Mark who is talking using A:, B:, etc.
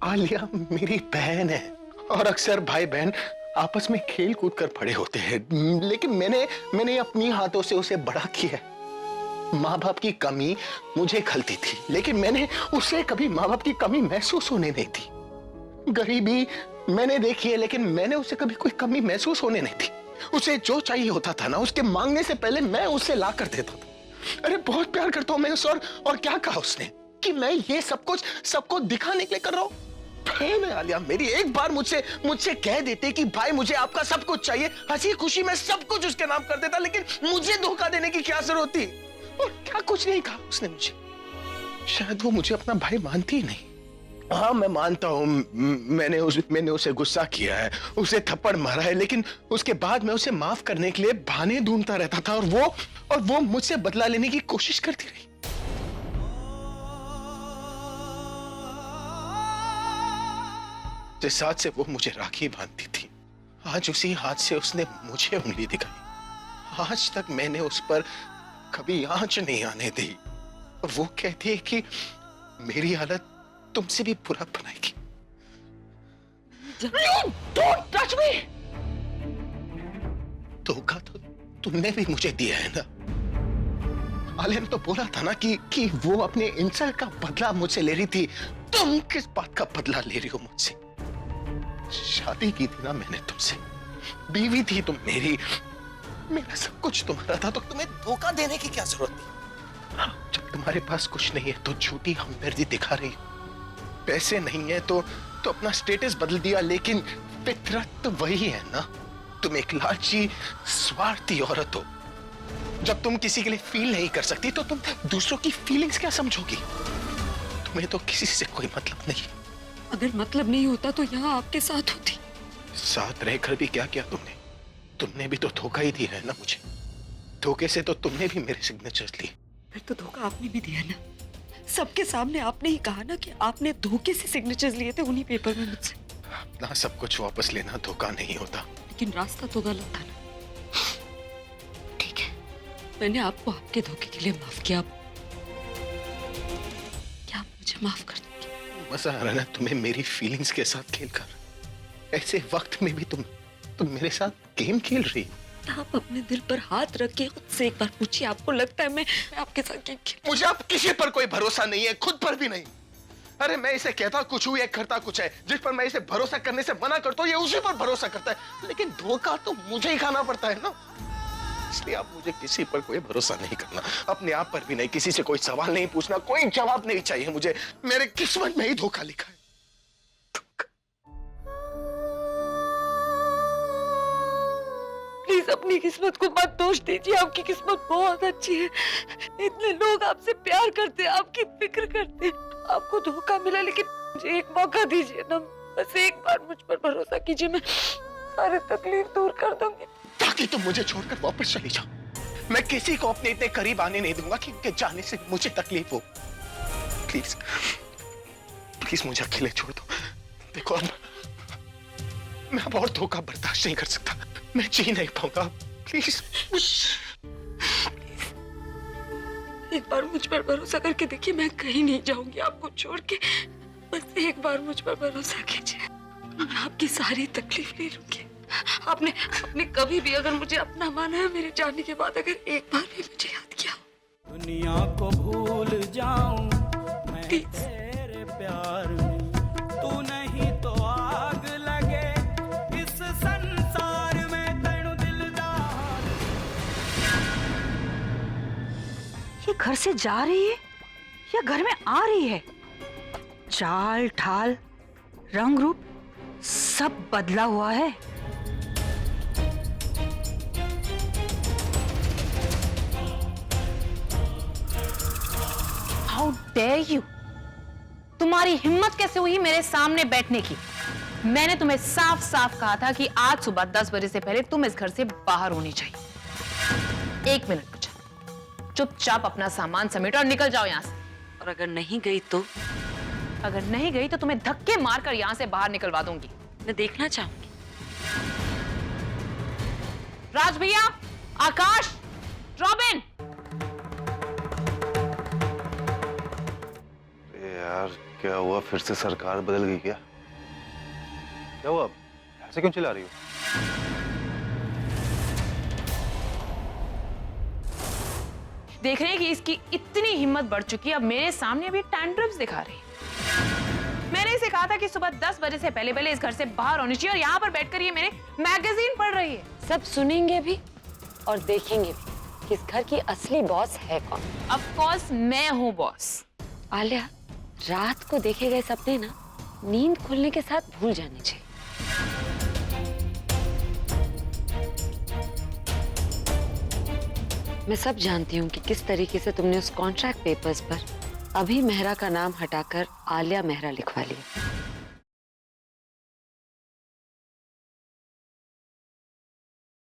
A: आलिया मेरी बहन है और अक्सर भाई बहन आपस में खेल कूद कर बड़े होते हैं, लेकिन मैंने अपनी हाथों से उसे बड़ा किया। माँ बाप की कमी मुझे खलती थी, लेकिन मैंने उसे कभी माँ बाप की कमी महसूस होने नहीं दी। गरीबी मैंने देखी है, लेकिन मैंने उसे कभी कोई कमी महसूस होने नहीं दी। उसे जो चाहिए होता था ना, उसके मांगने से पहले मैं उसे ला कर देता था। अरे बहुत प्यार करता हूं मैं उसे। और क्या कहा उसने कि मैं ये सब कुछ सबको दिखाने के लिए कर रहा हूं? बहन है आलिया मेरी, एक बार मुझसे कह देते कि भाई मुझे आपका सब कुछ चाहिए, हंसी खुशी में सब कुछ उसके नाम कर देता, लेकिन मुझे धोखा देने की क्या जरूरत थी? और क्या कुछ नहीं कहा उसने मुझे। शायद वो मुझे अपना भाई मानती ही नहीं। हाँ मैं मानता हूं, मैंने उसे गुस्सा किया है, उसे थप्पड़ मारा है, लेकिन उसके बाद मैं उसे माफ करने के लिए बहाने ढूंढता रहता था और वो मुझसे बदला लेने की कोशिश करती रही। जिस हाथ से वो मुझे राखी बांधती थी, आज उसी हाथ से उसने मुझे उंगली दिखाई। आज तक मैंने उस पर कभी आंच नहीं आने दी। और वो कहती है कि मेरी हालत तुमसे भी बुरा बनाएगी। Don't touch me! धोखा तो तुमने भी मुझे दिया है ना। आलिया ने तो बोला था ना कि वो अपने इंसल्ट का बदला मुझसे ले रही थी। तुम किस बात का बदला ले रही हो मुझसे? शादी की थी ना मैंने तुमसे, बीवी थी तुम मेरी, मेरा सब कुछ तुम्हारा था, तो तुम्हें धोखा देने की क्या जरूरत थी? जब तुम्हारे पास कुछ नहीं है तो झूठी हमदर्दी दिखा रही हो। पैसे नहीं है तो अपना स्टेटस बदल दिया, लेकिन फितरत तो वही है ना। तुम एक लालची स्वार्थी औरत हो। जब तुम किसी के लिए फील नहीं कर सकती तो तुम दूसरों की फीलिंग्स क्या समझोगी? तुम्हें तो किसी से कोई मतलब नहीं।
B: अगर मतलब नहीं होता तो यहाँ आपके साथ होती।
A: साथ रहकर भी क्या किया तुमने? तुमने भी तो धोखा ही दिया है ना मुझे। धोखे से तो तुमने भी मेरे सिग्नेचर्स लिए।
B: फिर तो धोखा आपने भी दिया ना। सबके सामने आपने ही कहा ना कि आपने धोखे से सिग्नेचर्स लिए थे उन्हीं पेपर में मुझसे।
A: अपना सब कुछ वापस लेना धोखा नहीं होता।
B: लेकिन रास्ता तो गलत था ना। ठीक है, मैंने आपको आपके धोखे के लिए माफ किया। क्या आप मुझे माफ कर देंगे?
A: मजा आ रहा है ना तुम्हें मेरी फीलिंग्स के साथ खेलकर? ऐसे वक्त में भी तुम मेरे साथ गेम खेल रही हो।
B: आप अपने दिल पर हाथ रख के खुद से एक बार पूछिए, आपको लगता है मैं आपके साथ गेम खेल?
A: मुझे अब किसी पर कोई भरोसा नहीं है, खुद पर भी नहीं। अरे मैं इसे कहता कुछ हूं, ये करता कुछ है। जिस पर मैं इसे भरोसा करने से मना करता हूं, ये उसी पर भरोसा करता है। लेकिन धोखा तो मुझे ही खाना पड़ता है ना। इसलिए आप मुझे किसी पर कोई भरोसा नहीं करना, अपने आप पर भी नहीं। किसी से कोई सवाल नहीं पूछना, कोई जवाब नहीं चाहिए मुझे। मेरे किस्मत में ही धोखा लिखा है।
B: प्लीज अपनी किस्मत को मत दोष दीजिए। आपकी किस्मत बहुत अच्छी है। इतने लोग आपसे प्यार करते हैं, आपकी फिक्र करते हैं। आपको धोखा मिला, लेकिन मुझे एक मौका दीजिए ना। बस एक बार मुझ पर भरोसा कीजिए, मैं सारी तकलीफ दूर कर दूंगी।
A: ताकि तुम मुझे छोड़कर वापस चली जाओ। मैं किसी को अपने इतने करीब आने नहीं दूंगा कि उनके जाने से मुझे तकलीफ हो। प्लीज प्लीज मुझे अकेले छोड़ दो। देखो अब मैं अब और धोखा बर्दाश्त नहीं कर सकता। मैं जी नहीं पाऊंगा। प्लीज
B: एक बार मुझ पर भरोसा करके देखिए, मैं कहीं नहीं जाऊंगी आपको छोड़ के। बस एक बार मुझ पर भरोसा कीजिए, मैं आपकी सारी तकलीफ ले लूंगी। आपने कभी भी अगर मुझे अपना माना है, मेरे जाने के बाद अगर एक बार भी मुझे याद किया,
C: दुनिया को भूल जाऊं मैं तेरे प्यार में, तू नहीं तो आग लगे इस संसार में, तेनु दिलदार।
D: ये घर से जा रही है या घर में आ रही है? चाल ढाल रंग रूप सब बदला हुआ है। How dare you! तुम्हारी हिम्मत कैसे हुई मेरे सामने बैठने की? मैंने तुम्हें साफ साफ कहा था कि आज सुबह 10 बजे से पहले तुम इस घर से बाहर होनी चाहिए। 1 मिनट पूछा, चुपचाप अपना सामान समेटो और निकल जाओ यहां से।
B: और अगर नहीं गई तो?
D: अगर नहीं गई तो तुम्हें धक्के मारकर यहां से बाहर निकलवा दूंगी।
B: मैं देखना चाहूंगी।
D: राज भैया, आकाश, रॉबिन।
E: यार क्या हुआ, फिर से सरकार बदल गई क्या? क्या हुआ, ऐसे क्यों चिल्ला रही हो?
D: देख रहे हैं कि इसकी इतनी हिम्मत बढ़ चुकी है, अब मेरे सामने अभी टैंट्रम्स दिखा रही है। मैंने इसे कहा था कि सुबह 10 बजे से पहले पहले इस घर से बाहर होनी चाहिए और यहाँ पर बैठकर ये मेरे मैगजीन पढ़ रही है।
B: सब सुनेंगे भी और देखेंगे भी कि इस घर की असली बॉस है कौन।
D: ऑफ कोर्स मैं हूँ बॉस।
B: आलिया, रात को देखे गए सपने ना नींद खुलने के साथ भूल जाने चाहिए। मैं सब जानती हूँ कि किस तरीके से तुमने उस कॉन्ट्रैक्ट पेपर्स पर अभी मेहरा का नाम हटाकर आलिया मेहरा लिखवा लिया।